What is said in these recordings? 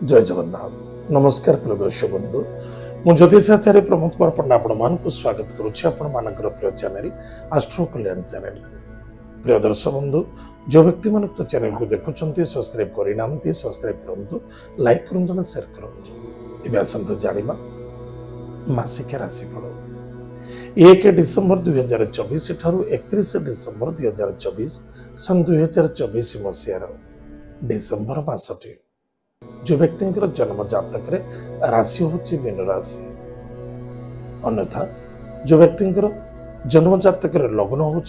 जय जगन्नाथ नमस्कार प्रिय दर्शक बंधु मु ज्योतिषाचार्य प्रमोद कुमार पंडा आपण स्वागत करुच्ची आपण मानकर प्रिय चैनल आस्ट्रो कल्याण चैनल। प्रिय दर्शक बंधु जो व्यक्ति मान चैनल को देखुं सब्सक्राइब करना सब्सक्राइब करूँ लाइक करूँ शेयर करूँ। आसत जाना मासिक राशिफल 1 डिसेम्बर 2024 ठारू 31 डिसेम्बर 2024 सन 2024 मसीहार डिसेम्बर मासटी जो व्यक्ति जन्म जातक राशि हूँ मीन राशि अन्यथा जो व्यक्ति जन्म जातक लग्न हूँ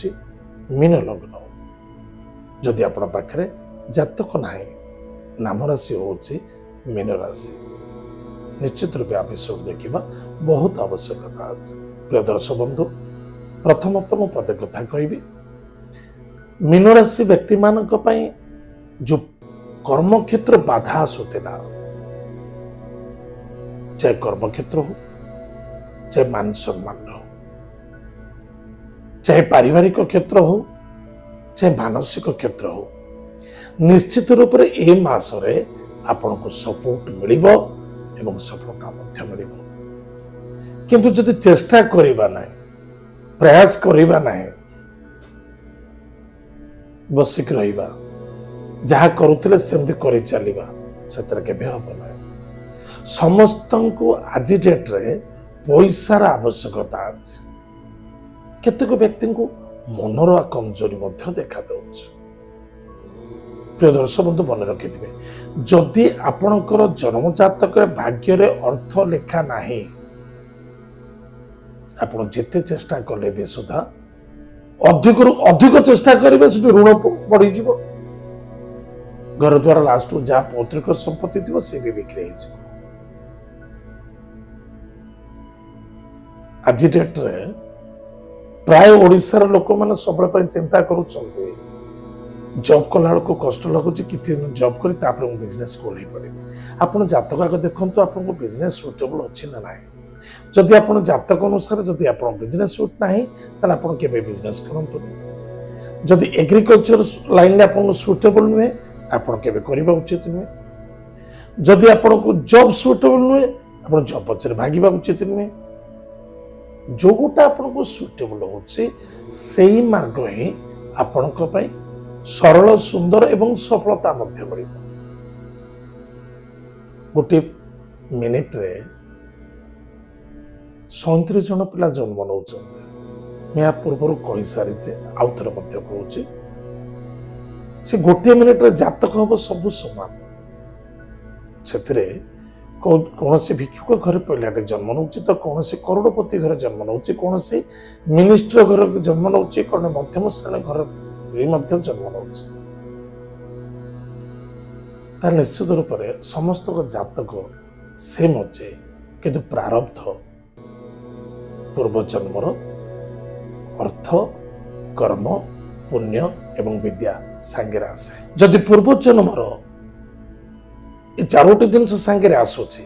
मीन लग्न। जदि आपण पाखे जातक ना नाम राशि हूँ मीन राशि निश्चित रूप आ विषय देखा बहुत आवश्यकता अच्छे। प्रिय दर्शक बंधु प्रथमतः मु पदे कथा कहि मीन राशि व्यक्ति मान जो कर्मक्षेत्र बाधा आसूला चाहे कर्मक्षेत्र हो चाहे मान सम्मान हो चाहे पारिवारिक क्षेत्र हो चाहे मानसिक क्षेत्र हो निश्चित रूप से ए मासरे आपन को सपोर्ट मिलिबो एवं सफलता मध्य मिलिबो। किंतु जदि चेष्टा करिबा नाही प्रयास करिबा नाही बसिक रहिबा जहा करुले सेमती कर चलवा से हम ना समस्त को आज डेट रे पैसार आवश्यकता अच्छे। केतेक व्यक्ति को मनर कमजोरी देखा दौच। प्रिय दर्शक बंधु मन रखि जदि आपणकर जन्म जातक भाग्य अर्थ लेखा नहीं आपण जिते चेष्टा कले भी सुधा अधिक अधिक चेष्टा करेंगे ऋण बढ़ी घर द्वारा लास्ट जहाँ पौत्रिक संपत्ति थी सी भी बिक्री आज डेट रे प्राय ओडिशार लोक मैंने सब चिंता करुँच जॉब कला को कष्ट लगुच कि जॉब कर बिजनेस खोल पड़े। आप जातक आगे देखो आपको बिजनेस सुटेबल अच्छी ना ना जदि आप जातक अनुसार जदि आप बिजनेस सुट ना ताल आप बिजनेस करूँ। जदि एग्रीकल्चर लाइन में आपको सुटेबल नुहे आपण केबे करिबा उचित नुहे। जदि आपण को जॉब सुटेबल नुहे आपण जॉब पछरे भागिबा उचित नुहे। जो गोटा आपण को सुटेबल होछि सेही मार्ग ही आपण को पई सरल सुंदर एवं सफलता मध्य मिलिबो। गोटे मिनिट रे 37 जन पिला जन्म नउछन्ते। मैं पूर्व कहि सारिचे आउथर मध्य कहूछि से गोटे मिनिट रे जातक हम सब समान से कौन से भिक्षुक घर पिलाटे जन्म नौ तो कौन से करोड़पति घर जन्म नौ कौन से मिनिस्टर घर जन्म नौ कौन मध्यम श्रेणी घर जन्म नौ निश्चित रूप से समस्त जातक सेम अच्छे किंतु प्रारब्ध पूर्व जन्मर अर्थ कर्म पुण्य एवं विद्या सांगे आसे। जदि पूर्व जन्मर ये चारोटी जिनस सांगे आसूची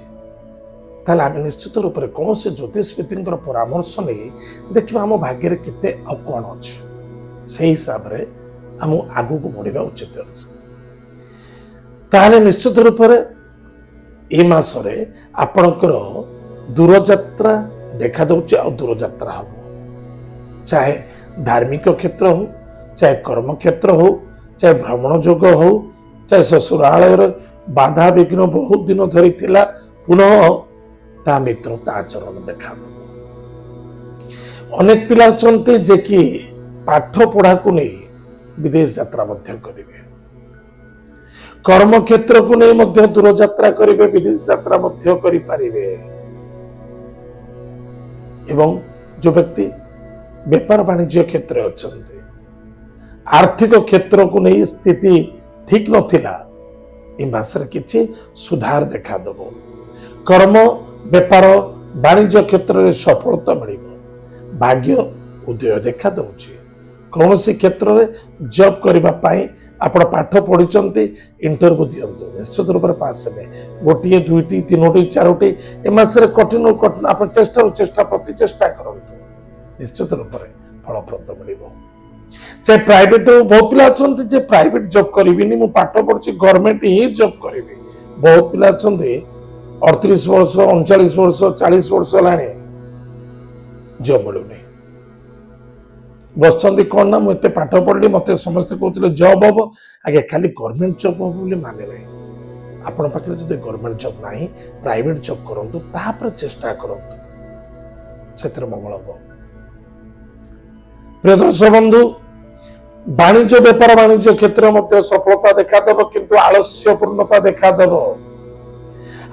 आम निश्चित रूप से कौन से ज्योतिषविद परामर्श नहीं देखा आम भाग्य केते कौन अच्छे से हिसाब से आम आगू को बढ़ा उचित अच्छे। निश्चित रूप से ये मासरे आपणकर दूरयात्रा देखा दौचे आ दूरयात्रा हम चाहे धार्मिक क्षेत्र हो चाहे कर्म क्षेत्र हो चाहे भ्रमण जोग हो चाहे ससुरालय बाधा विघ्न बहुत दिन धरी थिला पुनः ता मित्रता आचरण देखा। अनेक पिला चलते जे कि पाठ पढ़ा को नहीं विदेश यात्रा मध्य करिवे कर्म क्षेत्र को नहीं मध्य दूर यात्रा करिवे विदेश यात्रा मध्य करि पारिवे एवं जो व्यक्ति व्यापार वाणिज्य क्षेत्र अछंते आर्थिक क्षेत्र को नहीं स्थिति ठीक नथिला मासरे किछि सुधार देखा दबो। कर्म व्यापार वाणिज्य क्षेत्र में सफलता मिलिबो भाग्य उदय देखा दउछि। कौन सी क्षेत्र में जॉब करबा पाई आपण पाठ पढ़ी इंटरव्यू दियंतु निश्चित रूप से पास हे गोटे दुईटी तीनोटी चारोटी ए मासरे कठिन कठिन आप चेष्टा प्रति चेष्टा करंतु निश्चित रूप से फलप्रद मिलिबो। चाहे प्राइवेट बहुत पिला अच्छा प्राइवेट जॉब करी मु पाठ पढ़ी गवर्नमेंट ही जॉब करी बहुत पिला 38 वर्ष 39 वर्ष 40 वर्ष है जॉब मिलूनी बस कौन ना मुझे पाठ पढ़ी मत समस्ते कहते जॉब हम आगे खाली गवर्नमेंट जॉब हम बोली माने ना आपण पाखे जो गवर्नमेंट जॉब ना प्राइवेट जॉब करूँ तापर चेष्टा करूँ से मंगल हम प्रिय दर्शक बंधु वाणिज्य व्यापार वाणिज्य क्षेत्र में सफलता देखादेव किंतु आलस्यपूर्णता देखादेव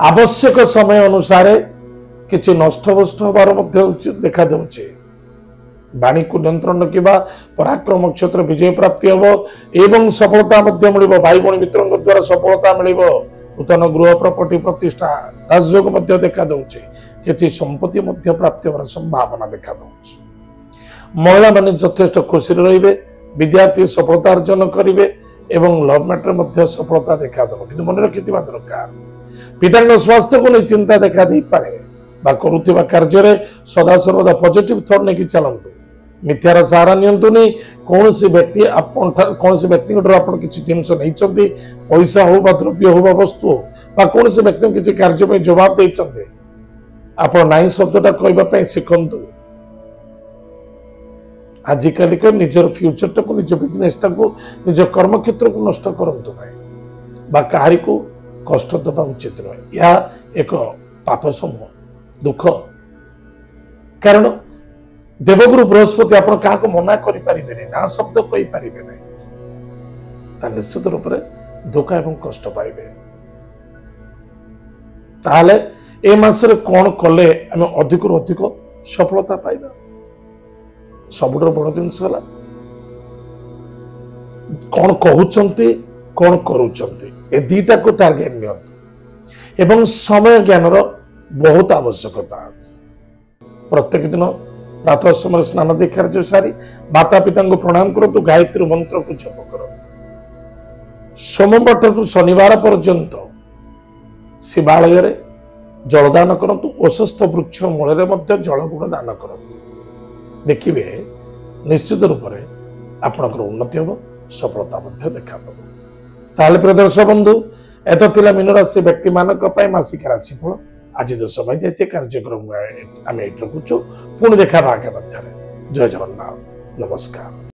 आवश्यक समय अनुसार किसी नष्टभ्रष्ट हबार देखा दे वाणी को नियंत्रण रखा पराक्रम क्षेत्र विजय प्राप्ति हम एवं सफलता मिल भाई भाई मित्रों द्वारा सफलता मिल नूतन गृह प्रॉपर्टी प्रतिष्ठा राजयोग देखा दूचे किसी संपत्ति प्राप्ति होवार संभावना देखा दूचे महिला माने यथेष्ट खुशी रे विद्यार्थी सफलता अर्जन करेंगे एवं लव मैटर सफलता देखा दब कि मन रखि दरकार पिता स्वास्थ्य को नहीं चिंता देखा दे पारे करुवा कार्य सदा सर्वदा पॉजिटिव थॉट नहीं चलतु मिथ्यार सहारा नियंतुनी कौन सी व्यक्ति कौन सी व्यक्ति किसी जिनस नहीं पैसा हो द्रव्य हो वस्तु हो कौन सी व्यक्ति किसी कार्य जवाब देते आप नाई शब्दटा कहवाई शिखु आजिकल निजर फ्यूचर टाक निज बिजनेस टाक निज कर्म क्षेत्र को नष्ट करतु ना कहारी को कष्ट दबा उचित नुहे यह एक पाप समूह दुख कारण देवगुरु बृहस्पति आप क्या मना करें ना शब्द कहींपारे ना निश्चित रूप से दुख एवं कष्ट पाइबे ताहले ए मासरे कौन कले आम अधिक अधिक सफलता पाइबा सबुठ बड़ जिन कौन कहते कौन करुँचे दीटा को टार्गेट नियंतु एवं समय ज्ञान बहुत आवश्यकता प्रत्येक दिन प्रातः समय स्नान दे कार्य सारी माता पिता को प्रणाम करूँ गायत्री मंत्र को जप कर सोमवार ठू शनिवार पर्यंत शिवालय जलदान करंतु ओषस्थ वृक्ष मूल जलगुण दान करंतु देखिए निश्चित रूप से आपणकर उन्नति हम सफलता देखा ताले प्रिय दर्शक बंधु एत थिला मीन राशि व्यक्ति मानक मासिक राशिफल आज जो समय जाए कार्यक्रम आम ये रखुचु पुणी देखा आगे जय जगन्नाथ नमस्कार।